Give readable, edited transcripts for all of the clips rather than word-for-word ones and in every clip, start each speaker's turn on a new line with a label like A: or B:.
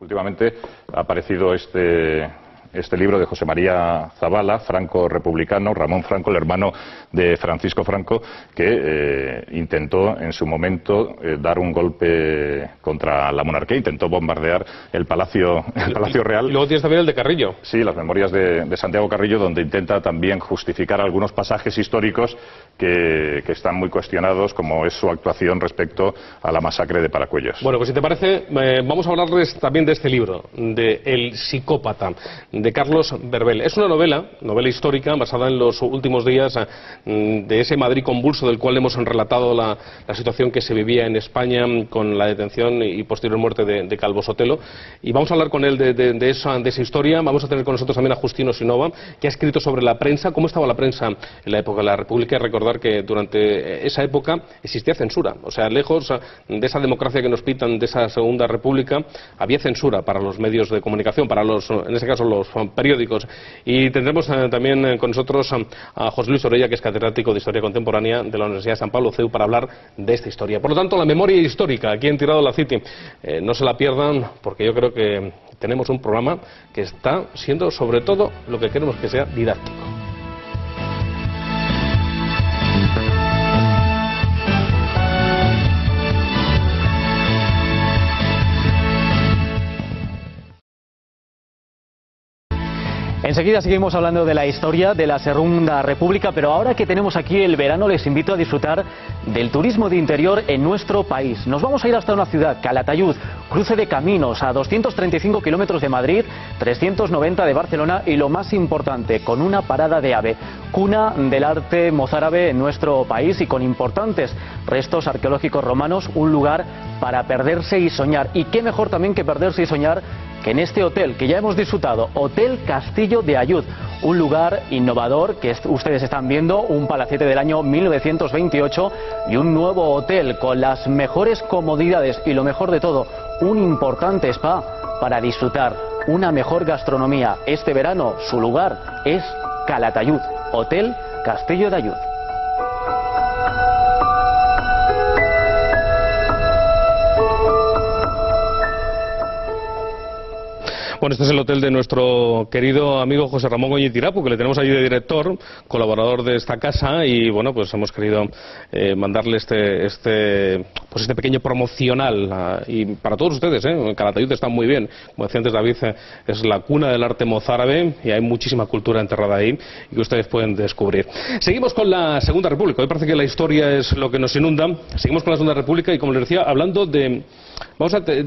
A: Últimamente ha aparecido este libro de José María Zabala, Franco republicano, Ramón Franco, el hermano de Francisco Franco, que intentó en su momento dar un golpe contra la monarquía, intentó bombardear el Palacio Real.
B: Y luego tienes también el de Carrillo.
A: Sí, las memorias de Santiago Carrillo, donde intenta también justificar algunos pasajes históricos que están muy cuestionados, como es su actuación respecto a la masacre de Paracuellos.
B: Bueno, pues si te parece, vamos a hablarles también de este libro, de El psicópata, de Carlos Berbel. Es una novela histórica basada en los últimos días de ese Madrid convulso del cual hemos relatado la situación que se vivía en España con la detención y posterior muerte de Calvo Sotelo. Y vamos a hablar con él de esa historia. Vamos a tener con nosotros también a Justino Sinova, que ha escrito sobre la prensa, cómo estaba la prensa en la época de la República. Y recordar que durante esa época existía censura. O sea, lejos de esa democracia que nos pitan de esa Segunda República, había censura para los medios de comunicación, para en este caso los periódicos. Y tendremos también con nosotros a José Luis Orella, que es catedrático de Historia Contemporánea de la Universidad de San Pablo, CEU, para hablar de esta historia. Por lo tanto, la memoria histórica aquí en Tirado la City, no se la pierdan, porque yo creo que tenemos un programa que está siendo sobre todo lo que queremos que sea didáctico.
C: Enseguida seguimos hablando de la historia de la Segunda República, pero ahora que tenemos aquí el verano les invito a disfrutar del turismo de interior en nuestro país. Nos vamos a ir hasta una ciudad, Calatayud, cruce de caminos a 235 kilómetros de Madrid, 390 de Barcelona y lo más importante, con una parada de AVE, cuna del arte mozárabe en nuestro país y con importantes restos arqueológicos romanos, un lugar para perderse y soñar. Y qué mejor también que perderse y soñar que en este hotel que ya hemos disfrutado, Hotel Castillo de Ayud, un lugar innovador que ustedes están viendo, un palacete del año 1928 y un nuevo hotel con las mejores comodidades y lo mejor de todo, un importante spa para disfrutar, una mejor gastronomía. Este verano su lugar es Calatayud, Hotel Castillo de Ayud.
B: Bueno, este es el hotel de nuestro querido amigo José Ramón Goñi Tirapu, que le tenemos allí de director, colaborador de esta casa, y bueno, pues hemos querido mandarle este pequeño promocional y para todos ustedes, Calatayud está muy bien, como decía antes David, es la cuna del arte mozárabe y hay muchísima cultura enterrada ahí y que ustedes pueden descubrir. Seguimos con la Segunda República. Hoy parece que la historia es lo que nos inunda. Seguimos con la Segunda República y, como les decía, hablando de...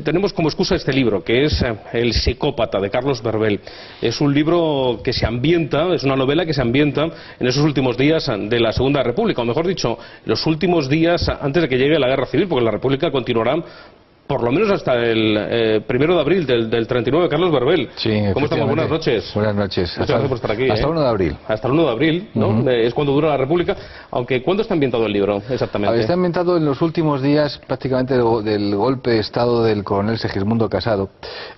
B: tenemos como excusa este libro, que es El psicópata, de Carlos Berbel. Es un libro que se ambienta, es una novela que se ambienta en esos últimos días de la Segunda República, o mejor dicho, los últimos días antes de que llegue la Guerra Civil, porque la República continuará por lo menos hasta el 1 de abril del 39. Carlos Berbel,
D: sí,
B: ¿cómo estamos? Buenas noches.
D: Buenas noches.
B: Muchas gracias por estar aquí.
D: Hasta el 1 de abril.
B: Hasta el 1 de abril, ¿no? Es cuando dura la República. Aunque, ¿cuándo está ambientado el libro, exactamente?
D: Está ambientado en los últimos días, prácticamente, del golpe de Estado del coronel Segismundo Casado.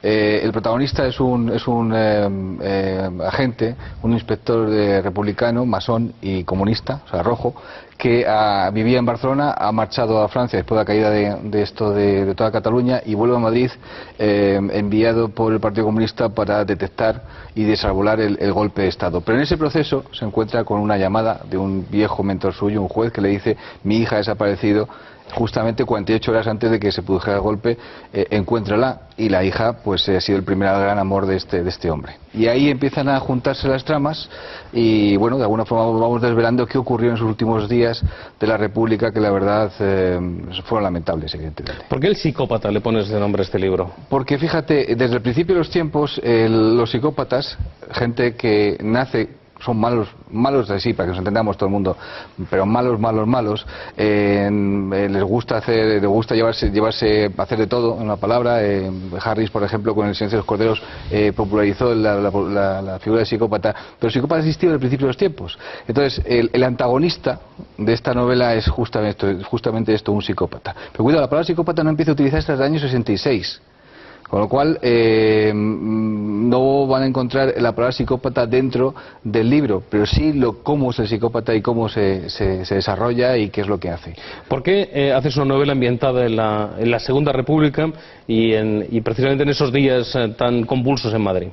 D: El protagonista es un agente, un inspector republicano, masón y comunista, o sea, rojo, que vivía en Barcelona, ha marchado a Francia después de la caída de toda Cataluña y vuelve a Madrid, enviado por el Partido Comunista para detectar y desarbolar el golpe de Estado. Pero en ese proceso se encuentra con una llamada de un viejo mentor suyo, un juez, que le dice: mi hija ha desaparecido justamente 48 horas antes de que se produjera el golpe, encuéntrala. Y la hija pues ha sido el primer gran amor de este hombre. Y ahí empiezan a juntarse las tramas y bueno, de alguna forma vamos desvelando qué ocurrió en sus últimos días de la República, que la verdad fueron lamentables, evidentemente.
B: ¿Por qué El psicópata le pones de nombre a este libro?
D: Porque fíjate, desde el principio de los tiempos, los psicópatas, gente que nace, son malos de sí, para que nos entendamos todo el mundo, pero malos, les gusta llevarse, hacer de todo, en una palabra. Harris, por ejemplo, con El silencio de los corderos, popularizó la figura del psicópata, pero el psicópata ha existido desde el principio de los tiempos. Entonces, el antagonista de esta novela es justamente esto, un psicópata. Pero cuidado, la palabra psicópata no empieza a utilizarse hasta el año 66. Con lo cual, no van a encontrar la palabra psicópata dentro del libro, pero sí cómo es el psicópata y cómo se desarrolla y qué es lo que hace.
B: ¿Por qué haces una novela ambientada en la Segunda República y precisamente en esos días tan convulsos en Madrid?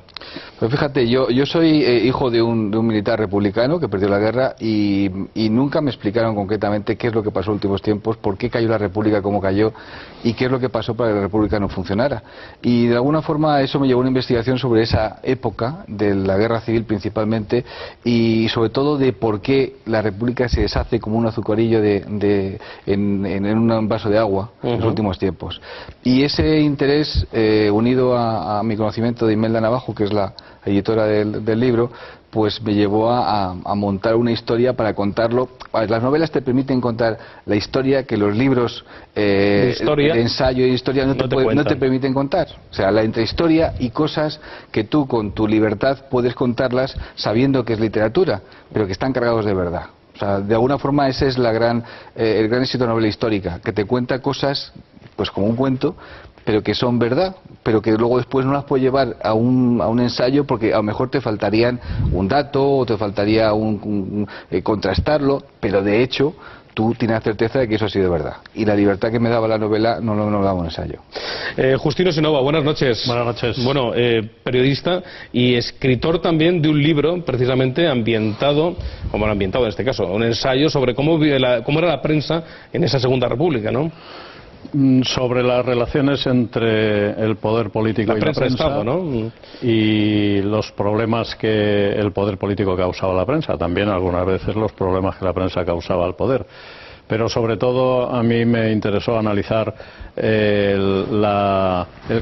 D: Pues fíjate, yo soy hijo de un militar republicano que perdió la guerra y nunca me explicaron concretamente qué es lo que pasó en los últimos tiempos, por qué cayó la República como cayó y qué es lo que pasó para que la República no funcionara. Y de alguna forma eso me llevó a una investigación sobre esa época de la guerra civil principalmente y sobre todo de por qué la República se deshace como un azucarillo en un vaso de agua en los últimos tiempos. Y ese interés, unido a mi conocimiento de Imelda Navajo, que es la editora del libro, pues me llevó a montar una historia para contarlo. Las novelas te permiten contar la historia que los libros de ensayo y historia no te permiten contar. O sea, entre historia y cosas que tú con tu libertad puedes contarlas sabiendo que es literatura, pero que están cargados de verdad. O sea, de alguna forma ese es el gran éxito de la novela histórica, que te cuenta cosas pues como un cuento, pero que son verdad, pero que luego después no las puedes llevar a un ensayo porque a lo mejor te faltarían un dato o te faltaría contrastarlo, pero de hecho tú tienes la certeza de que eso ha sido verdad. Y la libertad que me daba la novela no lo daba un ensayo.
B: Justino Sinova, buenas noches.
E: Buenas noches.
B: Bueno, periodista y escritor también de un libro precisamente ambientado en este caso, un ensayo sobre cómo era la prensa en esa Segunda República, ¿no?
E: Sobre las relaciones entre el poder político y la prensa,
B: Estado, ¿no?
E: Y los problemas que el poder político causaba a la prensa, también algunas veces los problemas que la prensa causaba al poder. Pero sobre todo a mí me interesó analizar el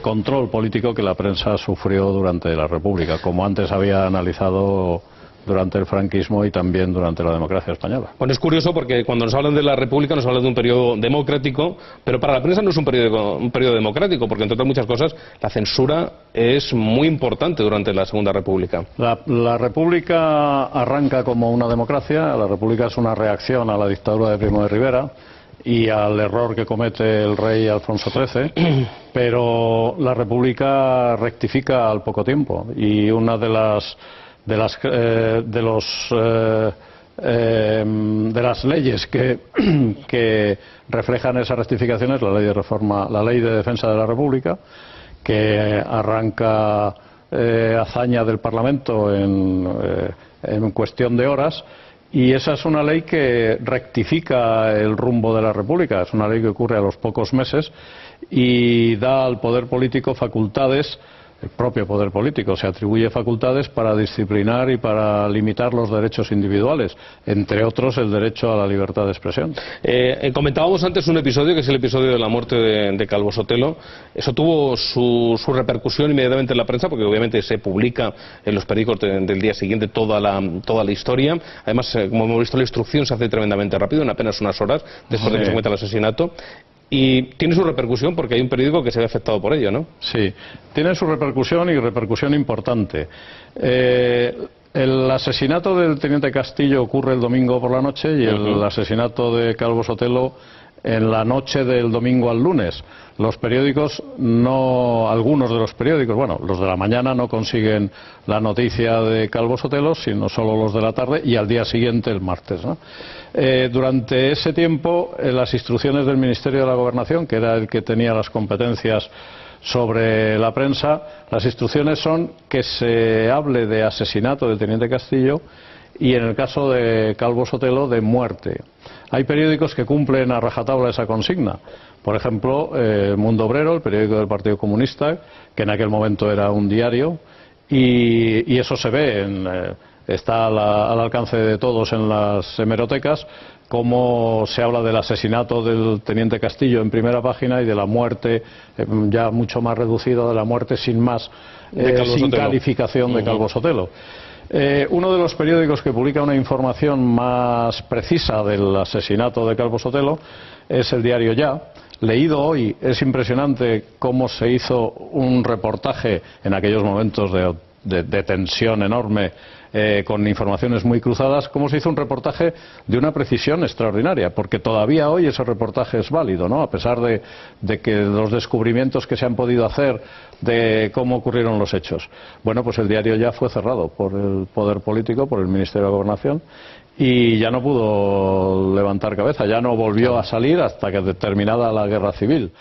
E: control político que la prensa sufrió durante la República, como antes había analizado durante el franquismo y también durante la democracia española.
B: Bueno, es curioso porque cuando nos hablan de la República nos hablan de un periodo democrático, pero para la prensa no es un periodo democrático, porque entre otras muchas cosas la censura es muy importante durante la Segunda República.
E: La República arranca como una democracia, la República es una reacción a la dictadura de Primo de Rivera y al error que comete el rey Alfonso XIII, pero la República rectifica al poco tiempo y una de las leyes que reflejan esas rectificaciones, la ley de defensa de la República, que arranca hazaña del Parlamento en cuestión de horas, y esa es una ley que rectifica el rumbo de la República. Es una ley que ocurre a los pocos meses y da al poder político facultades. El propio poder político se atribuye facultades para disciplinar y para limitar los derechos individuales, entre otros el derecho a la libertad de expresión.
B: Comentábamos antes un episodio, que es el episodio de la muerte de Calvo Sotelo. Eso tuvo su repercusión inmediatamente en la prensa, porque obviamente se publica en los periódicos del día siguiente toda la historia. Además, como hemos visto, la instrucción se hace tremendamente rápido, en apenas unas horas después de que se cometa el asesinato. Y tiene su repercusión porque hay un periódico que se ve afectado por ello, ¿no?
E: Sí, tiene su repercusión y repercusión importante. El asesinato del teniente Castillo ocurre el domingo por la noche y el asesinato de Calvo Sotelo en la noche del domingo al lunes. Los periódicos algunos de los periódicos, bueno, los de la mañana no consiguen la noticia de Calvo Sotelo, sino solo los de la tarde y al día siguiente, el martes, ¿no? Durante ese tiempo, las instrucciones del Ministerio de la Gobernación, que era el que tenía las competencias sobre la prensa, las instrucciones son que se hable de asesinato del teniente Castillo y, en el caso de Calvo Sotelo, de muerte. Hay periódicos que cumplen a rajatabla esa consigna. Por ejemplo, El Mundo Obrero, el periódico del Partido Comunista, que en aquel momento era un diario, y eso se ve, está al alcance de todos en las hemerotecas, cómo se habla del asesinato del teniente Castillo en primera página y de la muerte, ya mucho más reducido, de la muerte sin calificación de Calvo Sotelo. Uno de los periódicos que publica una información más precisa del asesinato de Calvo Sotelo es el diario Ya. Leído hoy, es impresionante cómo se hizo un reportaje en aquellos momentos de tensión enorme con informaciones muy cruzadas, cómo se hizo un reportaje de una precisión extraordinaria, porque todavía hoy ese reportaje es válido, ¿no? A pesar de que los descubrimientos que se han podido hacer de cómo ocurrieron los hechos. Bueno, pues el diario ya fue cerrado por el poder político, por el Ministerio de Gobernación, y ya no pudo levantar cabeza, ya no volvió a salir hasta que terminada la guerra civil.